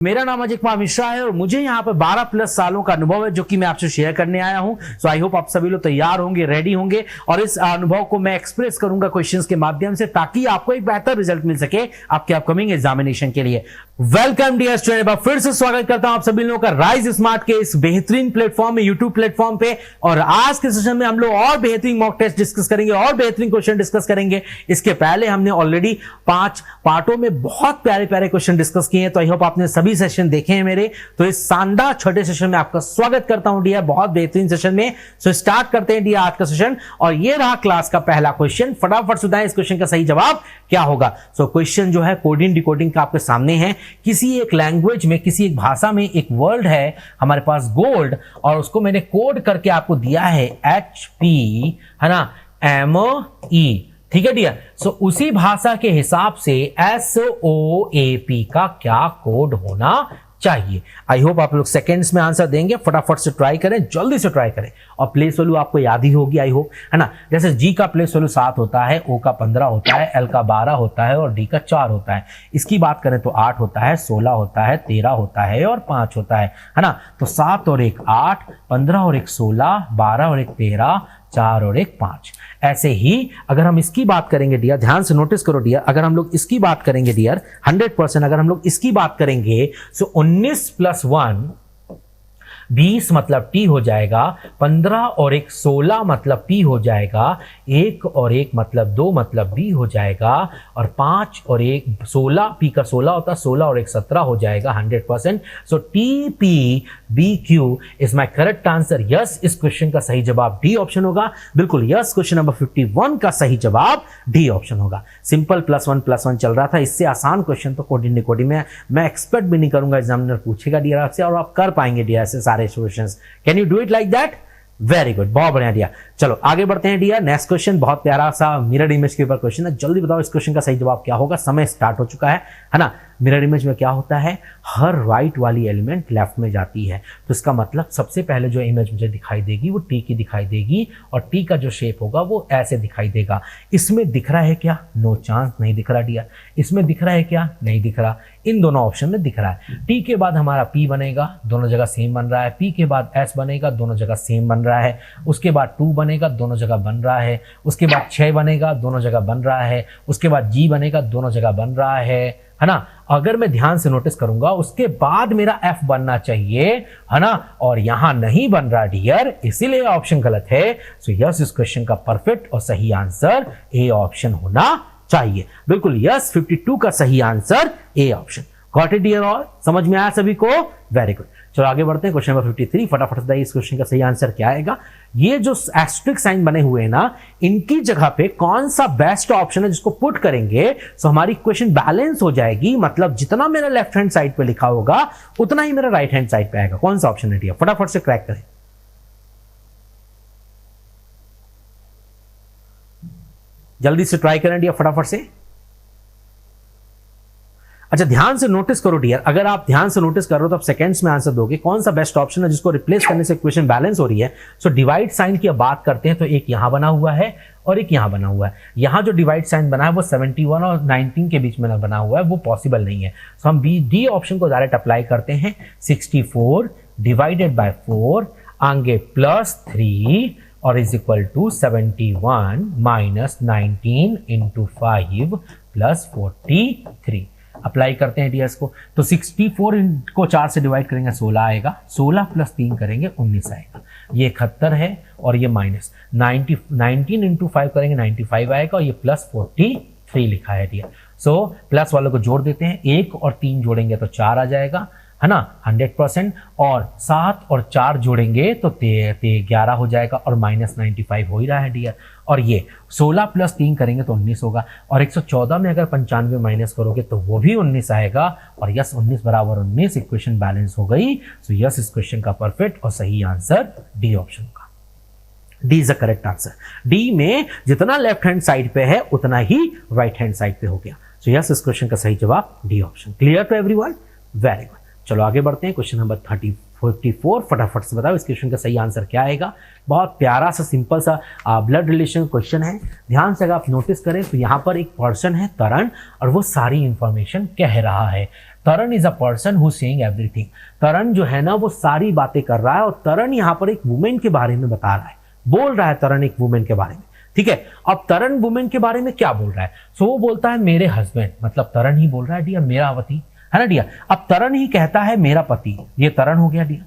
मेरा नाम अजय कुमार मिश्रा है और मुझे यहाँ पर 12 प्लस सालों का अनुभव है जो कि मैं आपसे शेयर करने आया हूँ। सो आई होप आप सभी लोग तैयार होंगे, रेडी होंगे और इस अनुभव को मैं एक्सप्रेस करूंगा क्वेश्चंस के माध्यम से ताकि आपको एक बेहतर रिजल्ट मिल सके आपके अपकमिंग एग्जामिनेशन के लिए। वेलकम डियर स्टूडेंट, फिर से स्वागत करता हूं आप सभी लोगों का राइज स्मार्ट के इस बेहतरीन प्लेटफॉर्म में, यूट्यूब प्लेटफॉर्म पे। और आज के सेशन में हम लोग और बेहतरीन मॉक टेस्ट डिस्कस करेंगे और बेहतरीन क्वेश्चन डिस्कस करेंगे। इसके पहले हमने ऑलरेडी 5 पार्टों में बहुत प्यारे प्यारे क्वेश्चन डिस्कस किए हैं, तो आई होप आपने सभी सेशन देखे हैं मेरे। तो इस शानदार छोटे सेशन में आपका स्वागत करता हूं डियर, बहुत बेहतरीन सेशन में। सो स्टार्ट करते हैं डियर आज का सेशन। और ये रहा क्लास का पहला क्वेश्चन। फटाफट से बताएं इस क्वेश्चन का सही जवाब क्या होगा। सो क्वेश्चन जो है कोडिंग डिकोडिंग का आपके सामने है। किसी एक लैंग्वेज में, किसी एक भाषा में एक वर्ड है हमारे पास गोल्ड, और उसको मैंने कोड करके आपको दिया है HP, है ना, ME, ठीक है डियर। सो उसी भाषा के हिसाब से SOAP का क्या कोड होना चाहिए। आई होप आप लोग सेकंड्स में आंसर देंगे। फटाफट से ट्राई करें, जल्दी से ट्राई करें। और प्लेस वैल्यू आपको याद ही होगी आई होप, है ना। जैसे G का प्लेस वैल्यू 7 होता है, O का 15 होता है, L का 12 होता है और D का 4 होता है। इसकी बात करें तो 8 होता है, 16 होता है, 13 होता है और 5 होता है ना। तो 7 और 1 8, 15 और 1 16, 12 और 1 13, 4 और 1 5। ऐसे ही अगर हम इसकी बात करेंगे डियर, ध्यान से नोटिस करो डियर, अगर हम लोग इसकी बात करेंगे डियर 100%, अगर हम लोग इसकी बात करेंगे सो 19 + 1 20 मतलब T हो जाएगा, 15 और 1 16 मतलब P हो जाएगा, 1 और 1 मतलब 2 मतलब B हो जाएगा, और 5 और 1 16, P का 16 होता है, 16 और 1 17 हो जाएगा 100%। सो TPBQ is my correct answer. Yes, इस क्वेश्चन का सही जवाब D ऑप्शन होगा। बिल्कुल यस, क्वेश्चन नंबर 51 का सही जवाब D ऑप्शन होगा। सिंपल +1 चल रहा था, इससे आसान क्वेश्चन तो कोडिंग डिकोडिंग में मैं एक्सपेक्ट भी नहीं करूंगा एग्जामिनर पूछेगा डियर आपसे, और आप कर पाएंगे डियर ऐसे सारे solutions. Can you do it like that? Very good, बहुत बढ़िया डियर। चलो आगे बढ़ते हैं डियर। नेक्स्ट क्वेश्चन बहुत प्यारा सा मिरर इमेज के ऊपर क्वेश्चन है। जल्दी बताओ इस क्वेश्चन का सही जवाब क्या होगा। समय स्टार्ट हो चुका है ना। मिरर इमेज में क्या होता है, हर राइट वाली एलिमेंट लेफ्ट में जाती है। तो इसका मतलब सबसे पहले जो इमेज मुझे दिखाई देगी वो टी की दिखाई देगी, और टी का जो शेप होगा वो ऐसे दिखाई देगा। इसमें दिख रहा है क्या? नो चांस, नहीं दिख रहा डियर। इसमें दिख रहा है क्या? नहीं दिख रहा। इन दोनों ऑप्शन में दिख रहा है। टी के बाद हमारा पी बनेगा, दोनों जगह सेम बन रहा है। पी के बाद एस बनेगा, दोनों जगह सेम बन रहा है। उसके बाद 2 बनेगा, दोनों जगह बन रहा है। उसके बाद 6 बनेगा, दोनों जगह बन रहा है। उसके बाद जी बनेगा, दोनों जगह बन रहा है ना। अगर मैं ध्यान से नोटिस करूंगा उसके बाद मेरा एफ बनना चाहिए, है ना, और यहां नहीं बन रहा डियर, इसीलिए ऑप्शन गलत है। सो यस, इस क्वेश्चन का परफेक्ट और सही आंसर ए ऑप्शन होना चाहिए। बिल्कुल यस, 52 का सही answer A option. Got it dear? और समझ में आया सभी को? Very good. चलो आगे बढ़ते हैं। Question number 53। फटाफट से बताइए इस क्वेश्चन का सही आंसर क्या आएगा। ये जो एस्ट्रिक साइन बने हुए हैं ना, इनकी जगह पे कौन सा बेस्ट ऑप्शन है जिसको पुट करेंगे सो हमारी इक्वेशन बैलेंस हो जाएगी। मतलब जितना मेरा लेफ्ट हैंड साइड पे लिखा होगा उतना ही मेरा राइट हैंड साइड पे आएगा। कौन सा ऑप्शन है डियर? फटाफट से क्रैक करें, जल्दी से ट्राई करें डियर, फटाफट से। अच्छा ध्यान से नोटिस करो डियर, अगर आप ध्यान से नोटिस कर रहे हो तो आप सेकंड्स में आंसर दोगे। कौन सा बेस्ट ऑप्शन है जिसको रिप्लेस करने से इक्वेशन बैलेंस हो रही है। सो डिवाइड साइन की अब बात करते हैं तो एक यहां बना हुआ है और एक यहां बना हुआ है। यहां जो डिवाइड साइन बना है वो 71 और 19 के बीच में बना हुआ है, वो पॉसिबल नहीं है। सो हम डी ऑप्शन को डायरेक्ट अप्लाई करते हैं। 64 डिवाइडेड बाय 4, आगे +3 और is equal to 71 minus 19 into 5 plus 43। Apply करते हैं डियर्स को। तो 64 को 4 से डिवाइड करेंगे 16 आएगा, 16 + 3 करेंगे 19 आएगा। ये 71 है और ये माइनस 19 इंटू 5 करेंगे 95 आएगा, और ये +43 लिखा है डियर। सो प्लस वालों को जोड़ देते हैं, 1 और 3 जोड़ेंगे तो 4 आ जाएगा, है ना, 100%। और 7 और 4 जोड़ेंगे तो 11 हो जाएगा, और -95 हो ही रहा है डियर। और ये 16 + 3 करेंगे तो 19 होगा, और 114 में अगर 95 माइनस करोगे तो वो भी 19 आएगा। और यस, 19 बराबर 19, इक्वेशन बैलेंस हो गई। सो यस, इस क्वेश्चन का परफेक्ट और सही आंसर डी ऑप्शन होगा। D is the correct answer. D में जितना लेफ्ट हैंड साइड पे है उतना ही राइट हैंड साइड पे हो गया। सो यस, इस क्वेश्चन का सही जवाब D option. Clear to everyone? Very good. चलो आगे बढ़ते हैं। Question number 54। फटाफट से बताओ इस क्वेश्चन का सही आंसर क्या आएगा। बहुत प्यारा सा सिंपल सा ब्लड रिलेशन क्वेश्चन है। ध्यान से अगर आप नोटिस करें तो यहाँ पर एक पर्सन है तरण, और वो सारी इंफॉर्मेशन कह रहा है। Taran is a person who saying everything. Taran जो है ना वो सारी बातें कर रहा है, और तरण यहां पर एक वुमेन के बारे में बता रहा है, बोल रहा है तरण एक वुमेन के बारे में, ठीक है। अब तरण वुमेन के बारे में क्या बोल रहा है? सो वो बोलता है मेरे हस्बैंड, मतलब तरण ही बोल रहा है डियर, मेरा पति, है ना डियर। अब तरण ही कहता है मेरा पति, ये तरण हो गया डियर,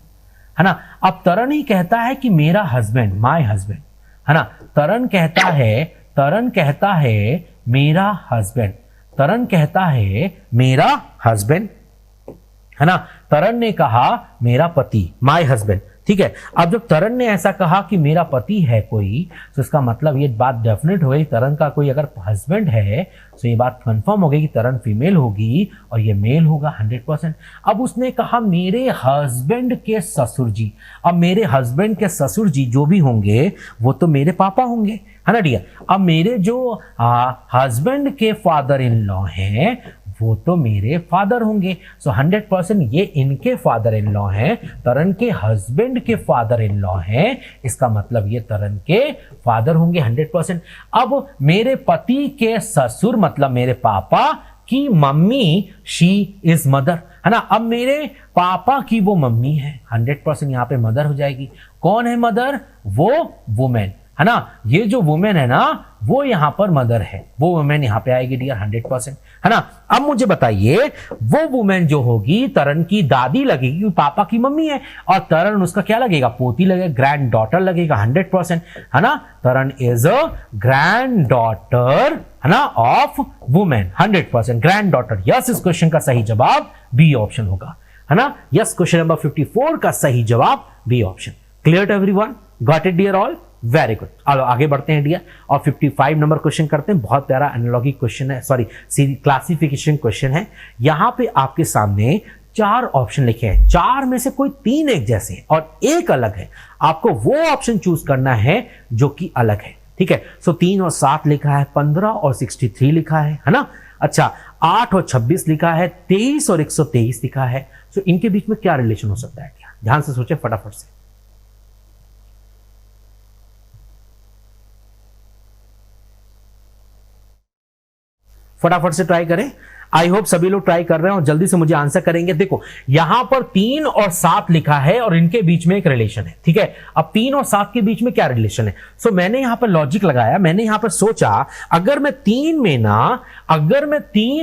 है ना। अब तरण ही कहता है कि मेरा हस्बैंड, माय हस्बैंड, है ना। तरण कहता है मेरा हस्बैंड, तरण कहता है मेरा हस्बैंड, है ना। तरण ने कहा मेरा पति, माय हस्बैंड, ठीक है। अब जब तरण ने ऐसा कहा कि मेरा पति है कोई, तो इसका मतलब ये बात डेफिनेट हो गई, तरण का कोई अगर हस्बैंड है तो ये बात कंफर्म हो गई कि तरण फीमेल होगी और ये मेल होगा 100%। अब उसने कहा मेरे हस्बैंड के ससुर जी। अब मेरे हस्बैंड के ससुर जी जो भी होंगे वो तो मेरे पापा होंगे, है ना डियर। अब मेरे जो हस्बैंड के फादर इन लॉ हैं वो तो मेरे फादर होंगे। सो 100% ये इनके फादर इन लॉ हैं, तरण के हस्बैंड के फादर इन लॉ हैं, इसका मतलब ये तरण के फादर होंगे 100%। अब मेरे पति के ससुर मतलब मेरे पापा की मम्मी, शी इज मदर, है ना। अब मेरे पापा की वो मम्मी है, 100% यहां पे मदर हो जाएगी। कौन है मदर? वो वुमेन, है ना। ये जो वुमेन है ना वो यहां पर मदर है, वो वुमेन यहां पे आएगी डियर 100%, है ना। अब मुझे बताइए वो वुमेन जो होगी तरण की दादी लगेगी, पापा की मम्मी है, और तरण उसका क्या लगेगा? पोती लगेगा, ग्रैंड डॉटर लगेगा 100%, है ना। तरण इज अ ग्रैंड डॉटर, है ना, of women 100%, grand daughter. Yes, इस क्वेश्चन का सही जवाब बी ऑप्शन होगा, है ना। यस, क्वेश्चन नंबर 54 का सही जवाब B option. Clear to everyone? Got it dear all? Very good. चलो आगे बढ़ते हैं डियर, और 55 नंबर क्वेश्चन करते हैं। बहुत प्यारा एनालॉजी क्वेश्चन है, सॉरी क्लासिफिकेशन क्वेश्चन है। यहां पे आपके सामने 4 ऑप्शन लिखे हैं, 4 में से कोई 3 एक जैसे हैं और एक अलग है। आपको वो ऑप्शन चूज करना है जो कि अलग है, ठीक है। सो 3 और 7 लिखा है, 15 और 63 लिखा है ना। अच्छा, 8 और 26 लिखा है, 23 और 123 लिखा है। सो इनके बीच में क्या रिलेशन हो सकता है? क्या ध्यान से सोचे फटाफट से। फटाफट से ट्राई करें। आई होप सभी लोग ट्राई कर रहे हैं और जल्दी से मुझे आंसर करेंगे। देखो यहां पर 3 और 7 लिखा है और इनके बीच में एक रिलेशन है, ठीक है। अब 3 और 7 के बीच में क्या रिलेशन है? सो मैंने यहां पर लॉजिक लगाया, मैंने यहां पर सोचा अगर मैं 3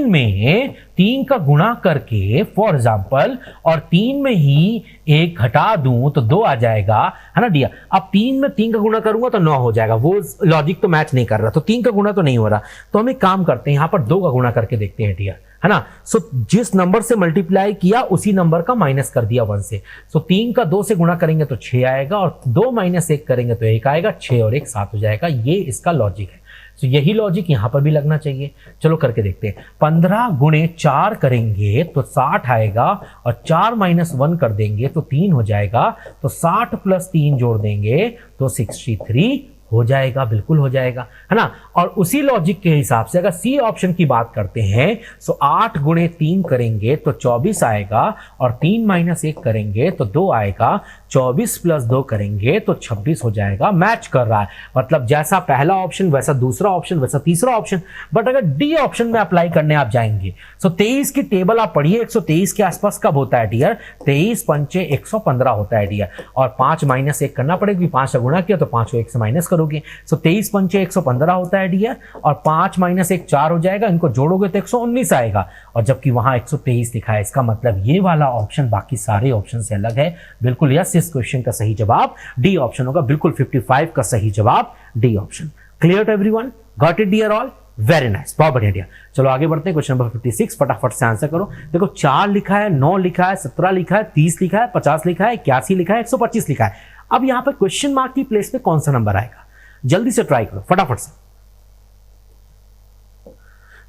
में 3 का गुणा करके फॉर एग्जाम्पल और 3 में ही 1 घटा दूं तो 2 आ जाएगा, है ना डियर। अब 3 में 3 का गुणा करूंगा तो 9 हो जाएगा, वो लॉजिक तो मैच नहीं कर रहा, तो 3 का गुणा तो नहीं हो रहा। तो हम एक काम करते हैं, यहां पर 2 का गुणा करके देखते हैं डियर, है ना। सो जिस नंबर से मल्टीप्लाई किया उसी नंबर का माइनस कर दिया 1 से। सो 3 का 2 से गुणा करेंगे तो 6 आएगा, और 2 - 1 करेंगे तो 1 आएगा, 6 और 1 7 हो जाएगा। ये इसका लॉजिक है। तो यही लॉजिक यहां पर भी लगना चाहिए। चलो करके देखते हैं। 15 गुणे 4 करेंगे तो 60 आएगा, और 4 - 1 कर देंगे तो 3 हो जाएगा, तो 60 + 3 जोड़ देंगे तो 63 हो जाएगा, बिल्कुल हो जाएगा, है ना। और उसी लॉजिक के हिसाब से अगर सी ऑप्शन की बात करते हैं तो 8 गुणे 3 करेंगे तो 24 आएगा, और 3 - 1 करेंगे तो 2 आएगा, 24 + 2 करेंगे तो 26 हो जाएगा। मैच कर रहा है, मतलब जैसा पहला ऑप्शन वैसा दूसरा ऑप्शन वैसा तीसरा ऑप्शन। बट अगर डी ऑप्शन में अप्लाई करने आप जाएंगे तो 23 की टेबल आप पढ़िए, 123 के आसपास कब होता है डियर? 23 × 5 = 115 होता है डियर, और 5 - 1 करना पड़ेगा, 5 का गुणा किया तो 5 को 1 से माइनस करोगे। सो 23 × 5 = 115 होता है डियर, और 5 - 1 4 हो जाएगा, इनको जोड़ोगे तो 119 आएगा, और जबकि वहां 123 लिखा है। इसका मतलब ये वाला ऑप्शन बाकी सारे ऑप्शन से अलग है। बिल्कुल यस, इस क्वेश्चन का सही जवाब डी ऑप्शन होगा। बिल्कुल 55 का सही जवाब D option. Clear to everyone? Got it dear all? Very nice, बहुत बढ़िया डियर। चलो आगे बढ़ते हैं। क्वेश्चन नंबर 56 फटाफट से आंसर करो। देखो 4 लिखा है, 9 लिखा है, 17 लिखा है, 30 लिखा है, 50 लिखा है, 81 लिखा है, 125 लिखा है। अब यहां पर क्वेश्चन मार्क की प्लेस पे कौन सा नंबर आएगा? जल्दी से ट्राई करो फटाफट से।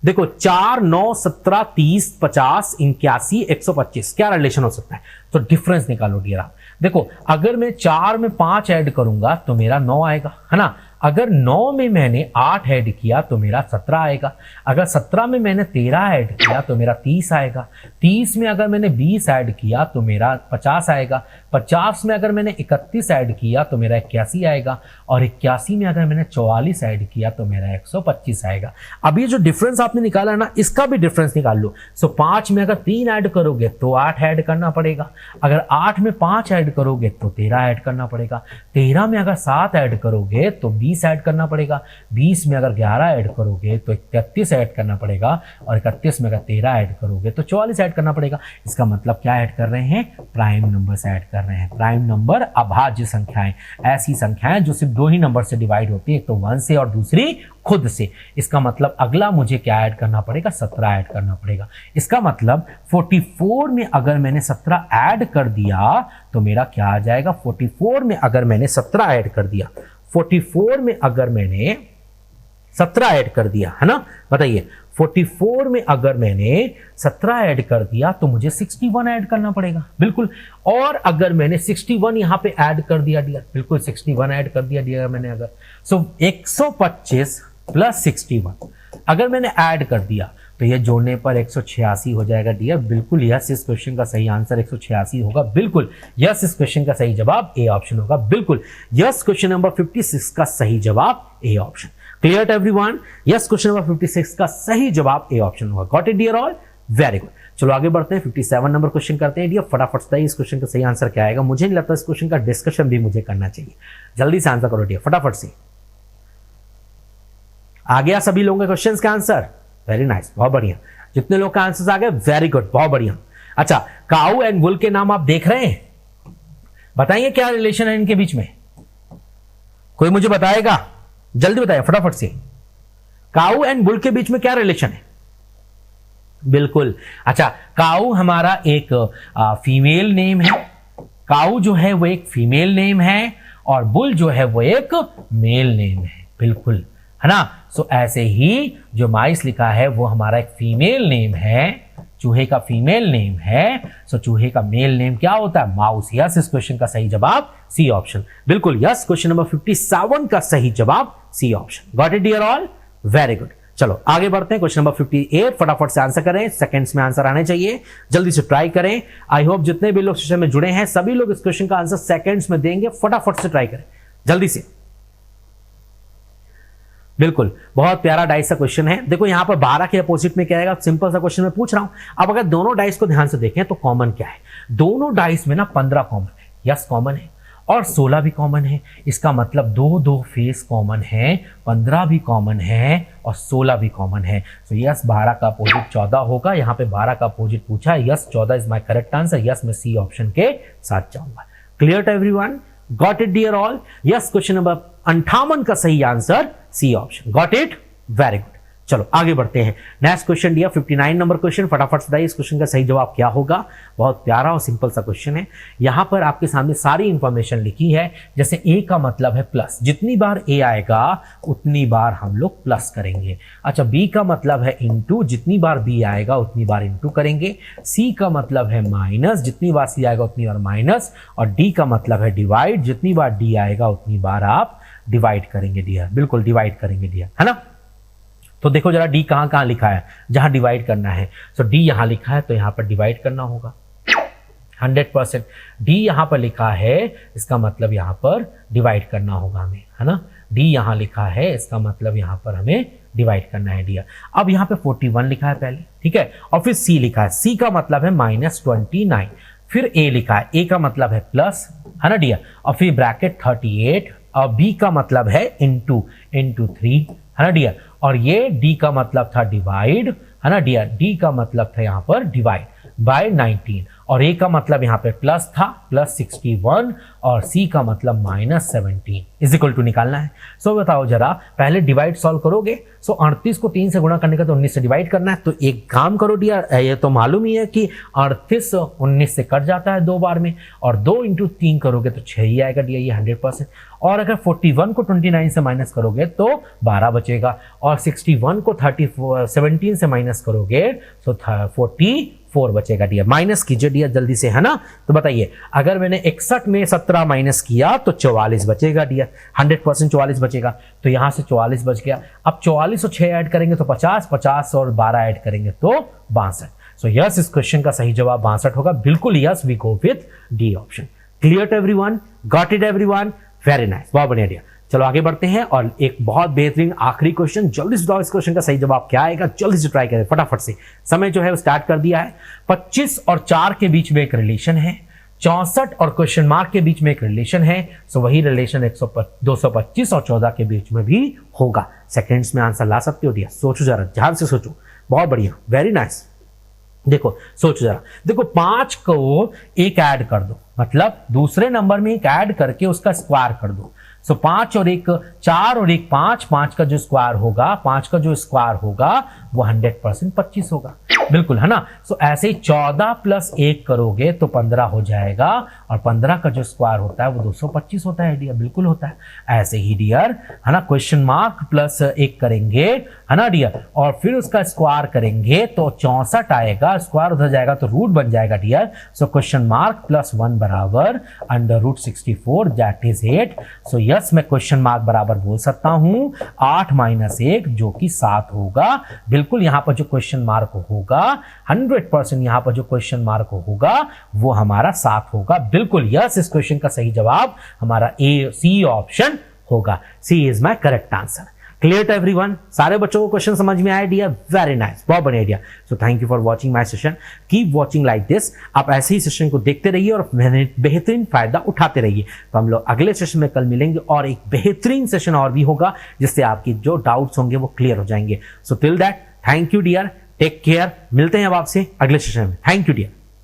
देखो 4, 9, 17, 30, 50, 81, 125 क्या रिलेशन हो सकता है? तो डिफरेंस निकालो डियर आप। देखो अगर मैं 4 में 5 ऐड करूंगा तो मेरा 9 आएगा, है ना। अगर 9 में मैंने 8 ऐड किया तो मेरा 17 आएगा, अगर 17 में मैंने 13 ऐड किया तो मेरा 30 आएगा, 30 में अगर मैंने 20 ऐड किया तो मेरा 50 आएगा, 50 में अगर मैंने 31 ऐड किया तो मेरा 81 आएगा, और 81 में अगर मैंने 44 ऐड किया तो मेरा 125 आएगा। अब ये जो डिफरेंस आपने निकाला ना, इसका भी डिफरेंस निकाल लो। सो 5 में अगर 3 ऐड करोगे तो 8 ऐड करना पड़ेगा, अगर 8 में 5 ऐड करोगे तो 13 ऐड करना पड़ेगा, 13 में अगर 7 ऐड करोगे तो 20 ऐड करना पड़ेगा, 20 में अगर 11 ऐड करोगे तो 31 ऐड करना पड़ेगा, और 31 में अगर 13 ऐड करोगे तो 44 ऐड करना पड़ेगा। इसका मतलब क्या ऐड कर रहे हैं? प्राइम नंबर्स ऐड कर रहे हैं। प्राइम नंबर अभाज्य संख्याएं, ऐसी संख्याएं जो सिर्फ 2 ही नंबर से डिवाइड होती है, एक तो 1 से और दूसरी खुद से। इसका मतलब अगला मुझे क्या ऐड करना पड़ेगा? 17 ऐड करना पड़ेगा। इसका मतलब 44 में अगर मैंने 17 ऐड कर दिया तो मेरा क्या आ जाएगा? 44 में अगर मैंने 17 ऐड कर दिया, 44 में अगर मैंने 17 ऐड कर दिया, है ना, बताइए, 44 में अगर मैंने 17 ऐड कर दिया तो मुझे 61 ऐड करना पड़ेगा, बिल्कुल। और अगर मैंने 61 यहां पे ऐड कर दिया डियर, बिल्कुल 61 ऐड कर दिया डियर मैंने, अगर 125 प्लस 61 अगर मैंने ऐड कर दिया तो ये जोड़ने पर 186 हो जाएगा डियर। बिल्कुल यस, इस क्वेश्चन का सही आंसर 186 होगा। बिल्कुल यस, इस क्वेश्चन का सही जवाब ए ऑप्शन होगा। बिल्कुल यस, क्वेश्चन नंबर 56 का सही जवाब A option. Clear to everyone? Yes, question number 56 का सही जवाब ए ऑप्शन होगा। Got it dear all? Very good. चलो आगे बढ़ते हैं, 57 नंबर क्वेश्चन करते हैं डियर। फटाफट से इस क्वेश्चन का सही आंसर क्या आएगा? मुझे नहीं लगता इस क्वेश्चन का डिस्कशन भी मुझे करना चाहिए। जल्दी से आंसर करो डियर, फटाफट से। आ गया सभी लोगों के क्वेश्चन का आंसर? वेरी नाइस, बहुत बढ़िया। जितने लोग का आंसर आ गए, वेरी गुड, बहुत बढ़िया। अच्छा, काऊ एंड वुल के नाम आप देख रहे हैं, बताइए क्या रिलेशन है इनके बीच में? कोई मुझे बताएगा? जल्दी बताइए फटाफट से। काऊ एंड बुल के बीच में क्या रिलेशन है? बिल्कुल, अच्छा, काऊ हमारा एक फीमेल नेम है, काऊ जो है वो एक फीमेल नेम है, और बुल जो है वो एक मेल नेम है, बिल्कुल, है ना। सो ऐसे ही जो माइस लिखा है वो हमारा एक फीमेल नेम है, चूहे का फीमेल नेम है। सो चूहे का मेल नेम क्या होता है? माउस। यस, इस क्वेश्चन का सही जवाब सी ऑप्शन। बिल्कुल यस, क्वेश्चन नंबर 57 का सही जवाब C option. Got it dear all? Very good. चलो आगे बढ़ते हैं, क्वेश्चन नंबर 58 फटाफट से आंसर करें, सेकंड्स में आंसर आने चाहिए, जल्दी से ट्राई करें। आई होप जितने भी लोग सेशन में जुड़े हैं सभी लोग इस क्वेश्चन का आंसर सेकंड्स में देंगे। फटाफट से ट्राई करें, जल्दी से। बिल्कुल, बहुत प्यारा डाइस का क्वेश्चन है। देखो यहां पर 12 के अपोजिट में क्या आएगा? सिंपल सा क्वेश्चन मैं पूछ रहा हूं। अब अगर दोनों डाइस को ध्यान से देखें तो कॉमन क्या है? दोनों डाइस में ना 15 कॉमन है, यस कॉमन है, और 16 भी कॉमन है। इसका मतलब दो फेस कॉमन है, 15 भी कॉमन है और 16 भी कॉमन है। सो यस, 12 का अपोजिट 14 होगा। यहाँ पे 12 का अपोजिट पूछा है, yes 14 is my correct answer. Yes, मैं सी ऑप्शन के साथ जाऊंगा। Clear to everyone? Got it dear all? Yes, question number 58 का सही answer C option. Got it? Very good. चलो आगे बढ़ते हैं, next question dear 59 number question. फटाफट से बताइए इस क्वेश्चन का सही जवाब क्या होगा? बहुत प्यारा और सिंपल सा क्वेश्चन है। यहां पर आपके सामने सारी इंफॉर्मेशन लिखी है। जैसे ए का मतलब है प्लस, जितनी बार ए आएगा उतनी बार हम लोग प्लस करेंगे। अच्छा, बी का मतलब है इनटू, जितनी बार बी आएगा उतनी बार इनटू करेंगे। सी का मतलब है माइनस, जितनी बार सी आएगा उतनी बार माइनस। और डी का मतलब है डिवाइड, जितनी बार डी आएगा उतनी बार आप डिवाइड करेंगे डियर। बिल्कुल डिवाइड करेंगे डियर, है ना। तो देखो जरा डी कहां कहां लिखा है जहां डिवाइड करना है। सो डी यहां लिखा है तो यहां पर डिवाइड करना होगा 100%। डी यहां पर लिखा है, इसका मतलब यहां पर डिवाइड करना होगा हमें, है ना। डी यहां लिखा है, इसका मतलब यहां पर हमें डिवाइड करना है डियर। अब यहां पे 41 लिखा है पहले, ठीक है, और फिर सी लिखा है, सी का मतलब है -29। फिर ए लिखा है, ए का मतलब है प्लस, है ना डियर, और फिर ब्रैकेट 38, और बी का मतलब है इनटू 3, है ना डियर, और ये डी का मतलब था डिवाइड, है ना डियर, डी का मतलब था यहां पर डिवाइड बाय 19, और ए का मतलब यहां पे प्लस था +61, और सी का मतलब -17 इज इक्वल टू निकालना है। सो बताओ जरा, पहले डिवाइड सॉल्व करोगे। सो 38 को 3 से गुणा करने का तो 19 से डिवाइड करना है। तो एक काम करो डियर, ये तो मालूम ही है कि 38 19 से कट जाता है 2 बार में, और 2 × 3 करोगे तो 6 ही आएगा डियर, ये 100%। और अगर 41 को 29 से माइनस करोगे तो 12 बचेगा, और 61 को 17 से माइनस करोगे तो 44 4 बचेगा डियर। माइनस कीजिए डियर जल्दी से, है ना। तो बताइए अगर मैंने 61 में 17 माइनस किया तो 44 बचेगा डियर, 100% 44 बचेगा। तो यहां से 44 बच गया। अब 44 और 6 ऐड करेंगे तो 50, 50 और 12 ऐड करेंगे तो 62। सो यस, इस क्वेश्चन का सही जवाब 62 होगा। बिल्कुल yes, we go with D option. Clear to everyone? Got it everyone? Very nice, बहुत बढ़िया डियर। चलो आगे बढ़ते हैं और एक बहुत बेहतरीन आखिरी क्वेश्चन। जल्दी से बताओ इस क्वेश्चन का सही जवाब क्या आएगा, जल्दी से ट्राई करें फटाफट से। समय जो है वो स्टार्ट कर दिया है। 25 और 4 के बीच में एक रिलेशन है, 64 और क्वेश्चन मार्क के बीच में एक रिलेशन है। सो वही रिलेशन 225 और 14 के बीच में भी होगा। सेकेंड्स में आंसर ला सकते हो डियर। सोचो जरा, ध्यान से सोचो। बहुत बढ़िया, वेरी नाइस। देखो सोचो जरा, देखो 5 को एक ऐड कर दो, मतलब दूसरे नंबर में एक ऐड करके उसका स्क्वायर कर दो। सो 5 और 1 4 और 1 5, 5 का जो स्क्वायर होगा, 5 का जो स्क्वायर होगा वो 100% 25 होगा। बिल्कुल, है ना। सो ऐसे ही 14 प्लस 1 करोगे तो 15 हो जाएगा, और 15 का जो स्क्वायर होता है वो 225 होता है डियर। बिल्कुल होता है। ऐसे ही डियर, है ना, क्वेश्चन मार्क प्लस 1 करेंगे, है ना डियर, और फिर उसका स्क्वायर करेंगे तो 64 आएगा। स्क्वायर उधर जाएगा तो रूट बन जाएगा dear. So question mark plus 1 बराबर √64, दैट इज 8। सो यस, मैं क्वेश्चन मार्क बराबर बोल सकता हूं 8 माइनस 1 जो कि 7 होगा। बिल्कुल, यहां पर जो क्वेश्चन मार्क होगा 100% यहां पर जो क्वेश्चन मार्क होगा वो हमारा 7 होगा। बिल्कुल यस, इस क्वेश्चन का सही जवाब हमारा सी ऑप्शन होगा। C is my correct answer. Clear to everyone? सारे बच्चों को क्वेश्चन समझ में आया डियर? वेरी नाइस, बहुत बढ़िया dear. So thank you for watching my session. Keep watching like this. आप ऐसे ही सेशन को देखते रहिए और बेहतरीन फायदा उठाते रहिए। तो हम लोग अगले सेशन में कल मिलेंगे और एक बेहतरीन सेशन और भी होगा जिससे आपकी जो डाउट्स होंगे वो क्लियर हो जाएंगे। So till that, thank you dear, take care. मिलते हैं अब आपसे अगले सेशन में। Thank you dear.